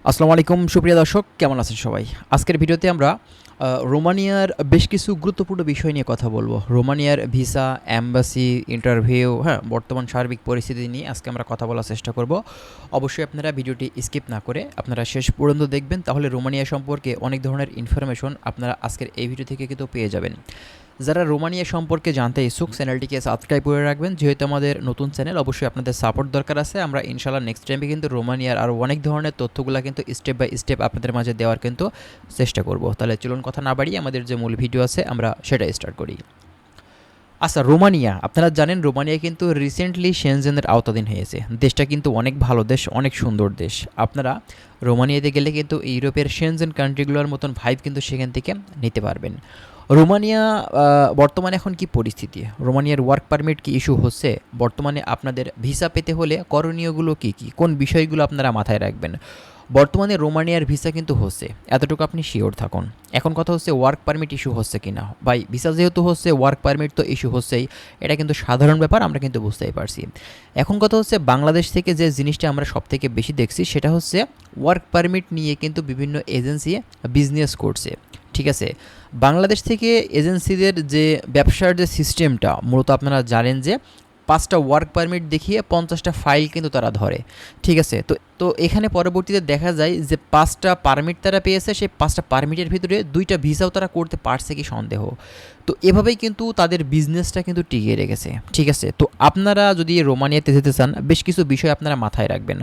আসসালামু আলাইকুম সুপ্রিয় দর্শক, কেমন আছেন সবাই? আজকের ভিডিওতে আমরা রোমানিয়ার বেশ কিছু গুরুত্বপূর্ণ বিষয় নিয়ে কথা বলবো। রোমানিয়ার ভিসা, এম্বাসি, ইন্টারভিউ, হ্যাঁ, বর্তমান সার্বিক পরিস্থিতি নিয়ে আজকে আমরা কথা বলার চেষ্টা করব। অবশ্যই আপনারা ভিডিওটি স্কিপ না করে আপনারা শেষ পর্যন্ত দেখবেন, তাহলে রোমানিয়া সম্পর্কে অনেক ধরনের ইনফরমেশন আপনারা আজকের এই ভিডিও থেকে কিন্তু পেয়ে যাবেন। যারা রোমানিয়া সম্পর্কে জানতে ইচ্ছুক চ্যানেলটিকে সাবস্ক্রাইব করে রাখবেন, যেহেতু আমাদের নতুন চ্যানেল, অবশ্যই আপনাদের সাপোর্ট দরকার আছে। আমরা ইনশাআল্লাহ নেক্সট টাইমে কিন্তু রোমানিয়ার আরও অনেক ধরনের তথ্যগুলো কিন্তু স্টেপ বাই স্টেপ আপনাদের মাঝে দেওয়ার কিন্তু চেষ্টা করব। তাহলে চলুন কথা না বাড়িয়ে আমাদের যে মূল ভিডিও আছে আমরা সেটাই স্টার্ট করি। আচ্ছা, রোমানিয়া, আপনারা জানেন রোমানিয়া কিন্তু রিসেন্টলি শেনজেনের আওতাধীন হয়েছে। দেশটা কিন্তু অনেক ভালো দেশ, অনেক সুন্দর দেশ। আপনারা রোমানিয়াতে গেলে কিন্তু ইউরোপের শেনজেন কান্ট্রিগুলোর মতন ভাইব কিন্তু সেখান থেকে নিতে পারবেন। রোমানিয়া বর্তমানে এখন কি পরিস্থিতি? রোমানিয়ার ওয়ার্ক পারমিট কি ইস্যু হচ্ছে? বর্তমানে আপনাদের ভিসা পেতে হলে করণীয়গুলো কী কী, কোন বিষয়গুলো আপনারা মাথায় রাখবেন? বর্তমানে রোমানিয়ার ভিসা কিন্তু হচ্ছে, এতটুকু আপনি শিওর থাকুন। এখন কথা হচ্ছে ওয়ার্ক পারমিট ইস্যু হচ্ছে কি না। ভাই, ভিসা যেহেতু হচ্ছে, ওয়ার্ক পারমিট তো ইস্যু হচ্ছেই, এটা কিন্তু সাধারণ ব্যাপার, আমরা কিন্তু বুঝতেই পারছি। এখন কথা হচ্ছে বাংলাদেশ থেকে যে জিনিসটা আমরা সবথেকে বেশি দেখছি সেটা হচ্ছে ওয়ার্ক পারমিট নিয়ে কিন্তু বিভিন্ন এজেন্সি বিজনেস করছে। ঠিক আছে, বাংলাদেশ থেকে এজেন্সিদের যে ব্যবসার যে সিস্টেমটা, মূলত আপনারা জানেন যে 5টা ওয়ার্ক পারমিট দেখিয়ে 50টা ফাইল কিন্তু তারা ধরে। ঠিক আছে, তো তো এখানে পরবর্তীতে দেখা যায় যে 5টা পারমিট তারা পেয়েছে, সেই 5টা পারমিটের ভিতরে 2টা ভিসাও তারা করতে পারছে কি সন্দেহ। তো এভাবেই কিন্তু তাদের বিজনেসটা কিন্তু টিকিয়ে রেখেছে। ঠিক আছে, তো আপনারা যদি রোমানিয়াতে যেতে চান, বেশ কিছু বিষয় আপনারা মাথায় রাখবেন।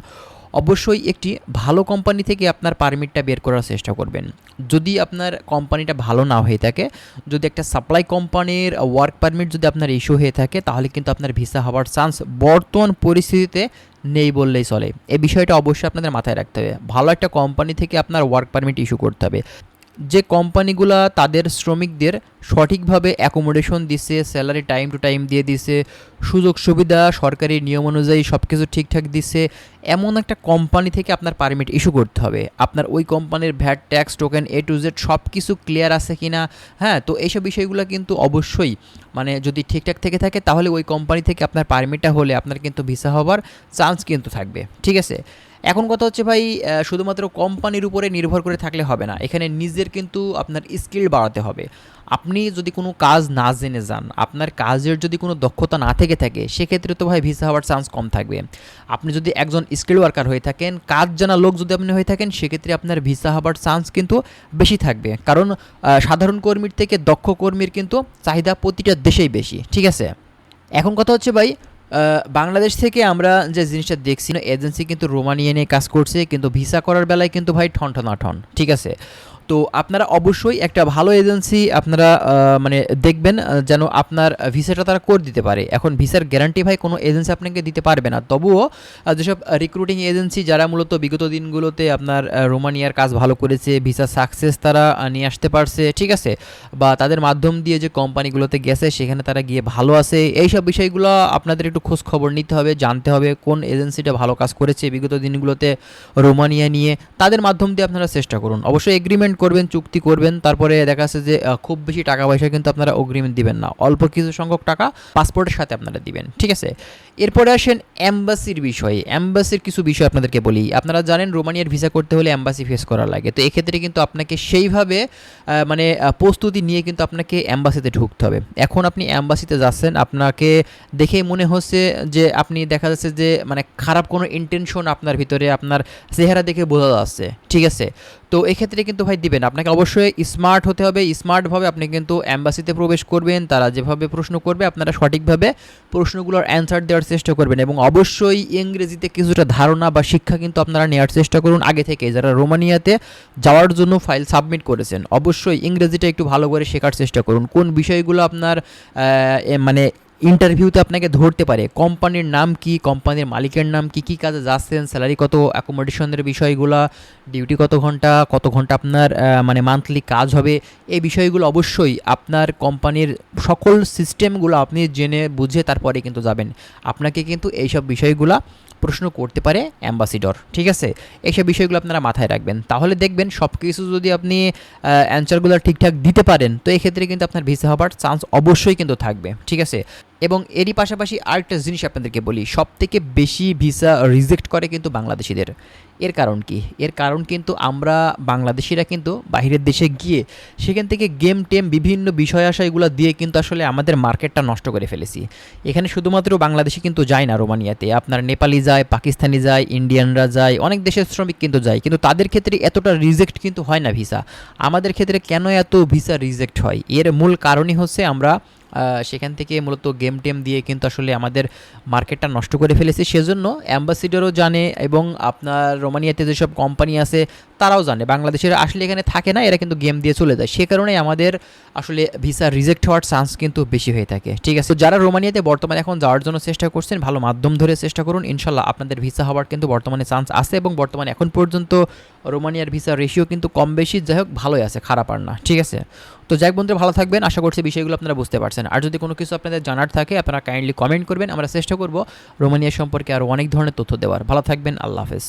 অবশ্যই একটি ভালো কোম্পানি থেকে আপনার পারমিটটা বের করার চেষ্টা করবেন। যদি আপনার কোম্পানিটা ভালো না হয়ে থাকে, যদি একটা সাপ্লাই কোম্পানির ওয়ার্ক পারমিট যদি আপনার ইস্যু হয়ে থাকে, তাহলে কিন্তু আপনার ভিসা হওয়ার চান্স বর্তমান পরিস্থিতিতে নেই বললেই চলে। এই বিষয়টা অবশ্যই আপনাদের মাথায় রাখতে হবে। ভালো একটা কোম্পানি থেকে আপনার ওয়ার্ক পারমিট ইস্যু করতে হবে। যে কোম্পানিগুলো তাদের শ্রমিকদের সঠিকভাবে অ্যাকোমোডেশন দিচ্ছে, স্যালারি টাইম টু টাইম দিয়ে দিচ্ছে, সুযোগ সুবিধা সরকারি নিয়ম অনুযায়ী সব কিছু ঠিকঠাক দিচ্ছে, এমন একটা কোম্পানি থেকে আপনার পারমিট ইস্যু করতে হবে। আপনার ওই কোম্পানির VAT, tax, token A to Z সব কিছু ক্লিয়ার আছে কি না, হ্যাঁ, তো এইসব বিষয়গুলো কিন্তু অবশ্যই মানে যদি ঠিকঠাক থেকে থাকে, তাহলে ওই কোম্পানি থেকে আপনার পারমিটটা হলে আপনার কিন্তু ভিসা হওয়ার চান্স কিন্তু থাকবে। ঠিক আছে, এখন কথা হচ্ছে ভাই, শুধুমাত্র কোম্পানির উপরে নির্ভর করে থাকলে হবে না, এখানে নিজের কিন্তু আপনার স্কিল বাড়াতে হবে। আপনি যদি কোনো কাজ না জেনে যান, আপনার কাজের যদি কোনো দক্ষতা না থেকে থাকে, সেক্ষেত্রে তো ভাই ভিসা হওয়ার চান্স কম থাকবে। আপনি যদি একজন স্কিল ওয়ার্কার হয়ে থাকেন, কাজ জানা লোক যদি আপনি হয়ে থাকেন, সেক্ষেত্রে আপনার ভিসা হওয়ার চান্স কিন্তু বেশি থাকবে। কারণ সাধারণ কর্মীর থেকে দক্ষ কর্মীর কিন্তু চাহিদা প্রতিটা দেশেই বেশি। ঠিক আছে, এখন কথা হচ্ছে ভাই, বাংলাদেশ থেকে আমরা যে জিনিসটা দেখছি, এজেন্সি কিন্তু রোমানিয়া নিয়ে কাজ করছে, কিন্তু ভিসা করার বেলায় কিন্তু ভাই ঠন। ঠিক আছে, তো আপনারা অবশ্যই একটা ভালো এজেন্সি আপনারা মানে দেখবেন, যেন আপনার ভিসাটা তারা করে দিতে পারে। এখন ভিসার গ্যারান্টি ভাই কোনো এজেন্সি আপনাকে দিতে পারবে না, তবুও যেসব রিক্রুটিং এজেন্সি যারা মূলত বিগত দিনগুলোতে আপনার রোমানিয়ার কাজ ভালো করেছে, ভিসা সাকসেস তারা নিয়ে আসতে পারছে, ঠিক আছে, বা তাদের মাধ্যম দিয়ে যে কোম্পানিগুলোতে গেছে সেখানে তারা গিয়ে ভালো আছে, এইসব বিষয়গুলো আপনাদের একটু খোঁজ খবর নিতে হবে, জানতে হবে কোন এজেন্সিটা ভালো কাজ করেছে বিগত দিনগুলোতে রোমানিয়া নিয়ে। তাদের মাধ্যম দিয়ে আপনারা চেষ্টা করুন। অবশ্যই এগ্রিমেন্ট করবেন, চুক্তি করবেন, তারপরে দেখা যাচ্ছে যে খুব বেশি টাকা পয়সা কিন্তু আপনারা অগ্রিম দিবেন না, অল্প কিছু সংখ্যক টাকা পাসপোর্টের সাথে আপনারা দিবেন। ঠিক আছে, এরপরে আসেন অ্যাম্বাসির বিষয়ে। অ্যাম্বাসির কিছু বিষয় আপনাদেরকে বলি। আপনারা জানেন রোমানিয়ার ভিসা করতে হলে অ্যাম্বাসি ফেস করা লাগে, তো এক্ষেত্রে কিন্তু আপনাকে সেইভাবে মানে প্রস্তুতি নিয়ে কিন্তু আপনাকে অ্যাম্বাসিতে ঢুকতে হবে। এখন আপনি অ্যাম্বাসিতে যাচ্ছেন, আপনাকে দেখেই মনে হচ্ছে যে আপনি দেখা যাচ্ছে যে মানে খারাপ কোনো ইন্টেনশন আপনার ভিতরে, আপনার চেহারা দেখে বোঝা যাচ্ছে। ঠিক আছে, তো এক্ষেত্রে কিন্তু ভাই দিবেন, আপনাকে অবশ্যই স্মার্ট হতে হবে। স্মার্টভাবে আপনি কিন্তু অ্যাম্বাসিতে প্রবেশ করবেন, তারা যেভাবে প্রশ্ন করবে আপনারা সঠিকভাবে প্রশ্নগুলোর অ্যান্সার দেওয়ার চেষ্টা করবেন, এবং অবশ্যই ইংরেজিতে কিছুটা ধারণা বা শিক্ষা কিন্তু আপনারা নেওয়ার চেষ্টা করুন আগে থেকে। যারা রোমানিয়াতে যাওয়ার জন্য ফাইল সাবমিট করেছেন, অবশ্যই ইংরেজিটা একটু ভালো করে শেখার চেষ্টা করুন। কোন বিষয়গুলো আপনার মানে ইন্টারভিউতে আপনাকে ধরতে পারে, কোম্পানির নাম কি, কোম্পানির মালিকের নাম কি, কী কাজে যাচ্ছেন, স্যালারি কত, অ্যাকোমোডেশনের বিষয়গুলো, ডিউটি কত ঘন্টা আপনার মানে মান্থলি কাজ হবে, এই বিষয়গুলো অবশ্যই আপনার কোম্পানির সকল সিস্টেমগুলো আপনি জেনে বুঝে তারপরে কিন্তু যাবেন। আপনাকে কিন্তু এইসব বিষয়গুলো প্রশ্ন করতে পারে অ্যাম্বাসিডর। ঠিক আছে, এইসব বিষয়গুলো আপনারা মাথায় রাখবেন, তাহলে দেখবেন সব কিছু যদি আপনি অ্যান্সারগুলো ঠিকঠাক দিতে পারেন, তো এক্ষেত্রে কিন্তু আপনার ভিসা হবার চান্স অবশ্যই কিন্তু থাকবে। ঠিক আছে, এবং এরই পাশাপাশি আরেকটা জিনিস আপনাদেরকে বলি, সবথেকে বেশি ভিসা রিজেক্ট করে কিন্তু বাংলাদেশিদের। এর কারণ কি? এর কারণ কিন্তু আমরা বাংলাদেশিরা কিন্তু বাইরের দেশে গিয়ে সেখান থেকে গেম টেম বিভিন্ন বিষয় আসা এগুলো দিয়ে কিন্তু আসলে আমাদের মার্কেটটা নষ্ট করে ফেলেছি। এখানে শুধুমাত্র বাংলাদেশি কিন্তু যায় না রোমানিয়াতে, আপনার নেপালি যায়, পাকিস্তানি যায়, ইন্ডিয়ানরা যায়, অনেক দেশের শ্রমিক কিন্তু যায়, কিন্তু তাদের ক্ষেত্রে এতটা রিজেক্ট কিন্তু হয় না ভিসা। আমাদের ক্ষেত্রে কেন এত ভিসা রিজেক্ট হয়? এর মূল কারণই হচ্ছে আমরা সেখান থেকে মূলত গেম টেম দিয়ে কিন্তু আসলে আমাদের মার্কেটটা নষ্ট করে ফেলেছি। সেজন্য অ্যাম্বাসিডারও জানে এবং আপনার রোমানিয়াতে যেসব কোম্পানি আছে তারাও জানে বাংলাদেশিরা আসলে এখানে থাকে না, এরা কিন্তু গেম দিয়ে চলে যায়। সে কারণেই আমাদের আসলে ভিসা রিজেক্ট হওয়ার চান্স কিন্তু বেশি হয়ে থাকে। ঠিক আছে, তো যারা রোমানিয়াতে বর্তমানে এখন যাওয়ার জন্য চেষ্টা করছেন, ভালো মাধ্যম ধরে চেষ্টা করুন, ইনশাল্লাহ আপনাদের ভিসা হওয়ার কিন্তু বর্তমানে চান্স আছে। এবং বর্তমানে এখন পর্যন্ত রোমানিয়ার ভিসা রেশিও কিন্তু কম বেশি যাই হোক ভালোই আছে, খারাপ আর না। ঠিক আছে, তো যাই হোক বন্ধুরা, ভালো থাকবেন। আশা করছি বিষয়গুলো আপনারা বুঝতে পারছেন। আর যদি কোনো কিছু আপনাদের জানার থাকে আপনারা কাইন্ডলি কমেন্ট করবেন, আমরা চেষ্টা করব রোমানিয়া সম্পর্কে আরও অনেক ধরনের তথ্য দেওয়ার। ভালো থাকবেন, আল্লাহ হাফেজ।